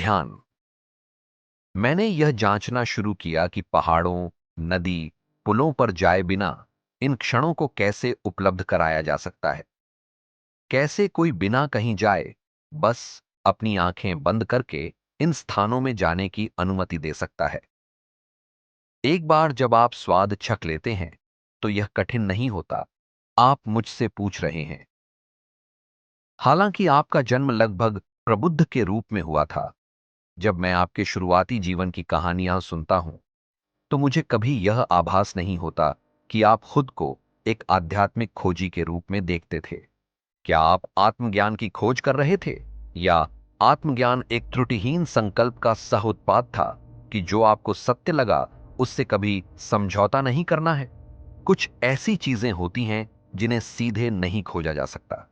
ध्यान। मैंने यह जांचना शुरू किया कि पहाड़ों, नदी, पुलों पर जाए बिना इन क्षणों को कैसे उपलब्ध कराया जा सकता है। कैसे कोई बिना कहीं जाए, बस अपनी आंखें बंद करके इन स्थानों में जाने की अनुमति दे सकता है। एक बार जब आप स्वाद छक लेते हैं, तो यह कठिन नहीं होता। आप मुझसे पूछ रहे हैं। हालांकि आपका जन्म लगभग प्रबुद्ध के रूप में हुआ था। जब मैं आपके शुरुआती जीवन की कहानियां सुनता हूं, तो मुझे कभी यह आभास नहीं होता कि आप खुद को एक आध्यात्मिक खोजी के रूप में देखते थे। क्या आप आत्मज्ञान की खोज कर रहे थे, या आत्मज्ञान एक त्रुटिहीन संकल्प का सह उत्पाद था कि जो आपको सत्य लगा उससे कभी समझौता नहीं करना है? कुछ ऐसी चीजें होती हैं जिन्हें सीधे नहीं खोजा जा सकता।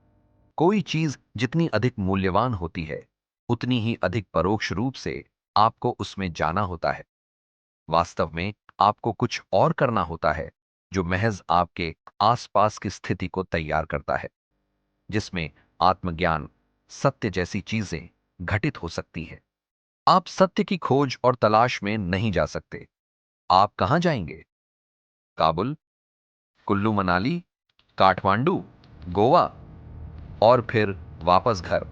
कोई चीज जितनी अधिक मूल्यवान होती है, उतनी ही अधिक परोक्ष रूप से आपको उसमें जाना होता है। वास्तव में आपको कुछ और करना होता है, जो महज आपके आसपास की स्थिति को तैयार करता है, जिसमें आत्मज्ञान, सत्य जैसी चीजें घटित हो सकती हैं। आप सत्य की खोज और तलाश में नहीं जा सकते। आप कहां जाएंगे? काबुल, कुल्लू मनाली, काठमांडू, गोवा, और फिर वापस घर।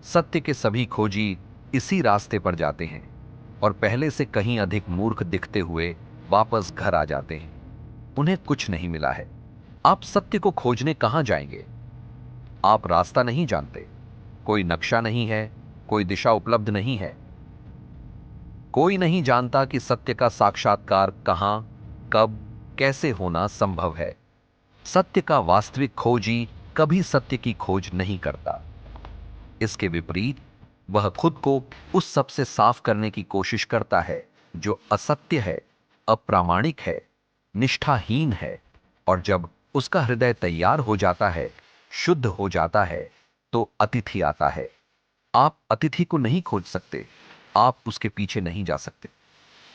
सत्य के सभी खोजी इसी रास्ते पर जाते हैं, और पहले से कहीं अधिक मूर्ख दिखते हुए वापस घर आ जाते हैं। उन्हें कुछ नहीं मिला है। आप सत्य को खोजने कहां जाएंगे? आप रास्ता नहीं जानते। कोई नक्शा नहीं है, कोई दिशा उपलब्ध नहीं है। कोई नहीं जानता कि सत्य का साक्षात्कार कहां, कब, कैसे होना संभव है। सत्य का वास्तविक खोजी कभी सत्य की खोज नहीं करता। इसके विपरीत, वह खुद को उस सब से साफ करने की कोशिश करता है जो असत्य है, अप्रामाणिक है, निष्ठाहीन है। और जब उसका हृदय तैयार हो जाता है, शुद्ध हो जाता है, तो अतिथि आता है। आप अतिथि को नहीं खोज सकते, आप उसके पीछे नहीं जा सकते।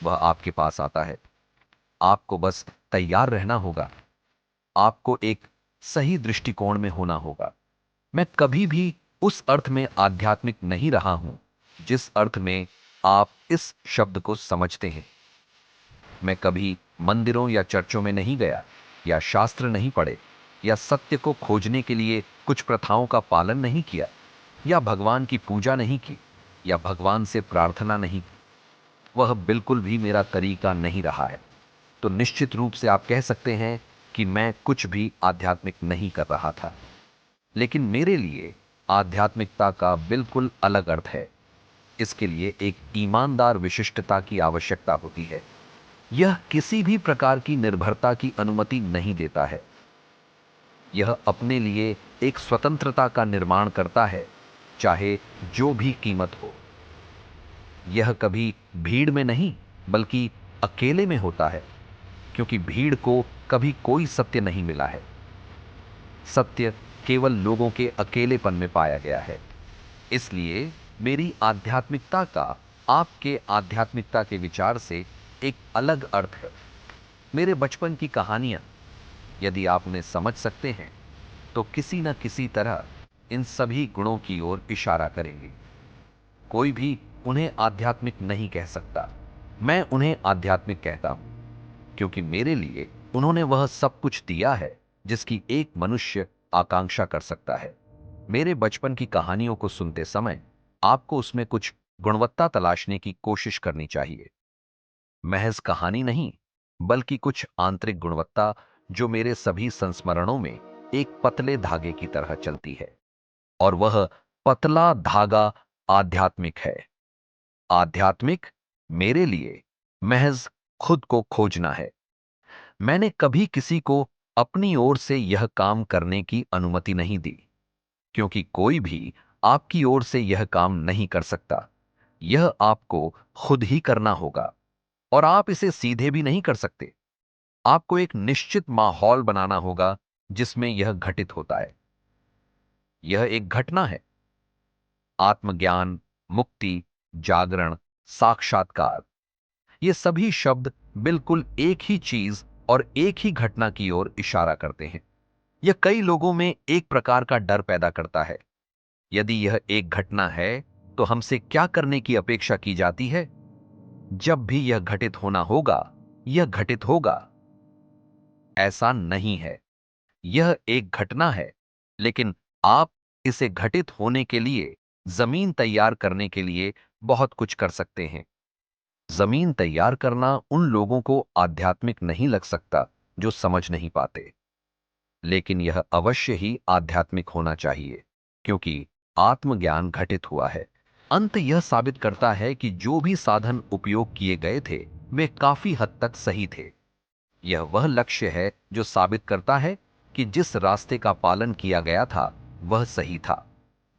वह आपके पास आता है। आपको बस तैयार रहना होगा। आपको एक सही दृष्टिकोण में होना होगा। मैं कभी भी उस अर्थ में आध्यात्मिक नहीं रहा हूं जिस अर्थ में आप इस शब्द को समझते हैं। मैं कभी मंदिरों या चर्चों में नहीं गया, या शास्त्र नहीं पढ़े, या सत्य को खोजने के लिए कुछ प्रथाओं का पालन नहीं किया, या भगवान की पूजा नहीं की, या भगवान से प्रार्थना नहीं की। वह बिल्कुल भी मेरा तरीका नहीं रहा है। तो निश्चित रूप से आप कह सकते हैं कि मैं कुछ भी आध्यात्मिक नहीं कर रहा था। लेकिन मेरे लिए आध्यात्मिकता का बिल्कुल अलग अर्थ है। इसके लिए एक ईमानदार विशिष्टता की आवश्यकता होती है। यह किसी भी प्रकार की निर्भरता की अनुमति नहीं देता है। यह अपने लिए एक स्वतंत्रता का निर्माण करता है, चाहे जो भी कीमत हो। यह कभी भीड़ में नहीं, बल्कि अकेले में होता है, क्योंकि भीड़ को कभी कोई सत्य नहीं मिला है। सत्य केवल लोगों के अकेलेपन में पाया गया है। इसलिए मेरी आध्यात्मिकता का आपके आध्यात्मिकता के विचार से एक अलग अर्थ है। मेरे बचपन की कहानियां, यदि आप उन्हें समझ सकते हैं, तो किसी न किसी तरह इन सभी गुणों की ओर इशारा करेंगे। कोई भी उन्हें आध्यात्मिक नहीं कह सकता। मैं उन्हें आध्यात्मिक कहता हूं, क्योंकि मेरे लिए उन्होंने वह सब कुछ दिया है जिसकी एक मनुष्य आकांक्षा कर सकता है। मेरे बचपन की कहानियों को सुनते समय आपको उसमें कुछ गुणवत्ता तलाशने की कोशिश करनी चाहिए। महज कहानी नहीं, बल्कि कुछ आंतरिक गुणवत्ता जो मेरे सभी संस्मरणों में एक पतले धागे की तरह चलती है। और वह पतला धागा आध्यात्मिक है। आध्यात्मिक मेरे लिए महज खुद को खोजना है। मैंने कभी किसी को अपनी ओर से यह काम करने की अनुमति नहीं दी, क्योंकि कोई भी आपकी ओर से यह काम नहीं कर सकता। यह आपको खुद ही करना होगा, और आप इसे सीधे भी नहीं कर सकते। आपको एक निश्चित माहौल बनाना होगा जिसमें यह घटित होता है। यह एक घटना है। आत्मज्ञान, मुक्ति, जागरण, साक्षात्कार, ये सभी शब्द बिल्कुल एक ही चीज और एक ही घटना की ओर इशारा करते हैं। यह कई लोगों में एक प्रकार का डर पैदा करता है। यदि यह एक घटना है, तो हमसे क्या करने की अपेक्षा की जाती है? जब भी यह घटित होना होगा, यह घटित होगा। ऐसा नहीं है। यह एक घटना है, लेकिन आप इसे घटित होने के लिए, जमीन तैयार करने के लिए बहुत कुछ कर सकते हैं। जमीन तैयार करना उन लोगों को आध्यात्मिक नहीं लग सकता जो समझ नहीं पाते, लेकिन यह अवश्य ही आध्यात्मिक होना चाहिए, क्योंकि आत्मज्ञान घटित हुआ है। अंत यह साबित करता है कि जो भी साधन उपयोग किए गए थे, वे काफी हद तक सही थे। यह वह लक्ष्य है जो साबित करता है कि जिस रास्ते का पालन किया गया था, वह सही था।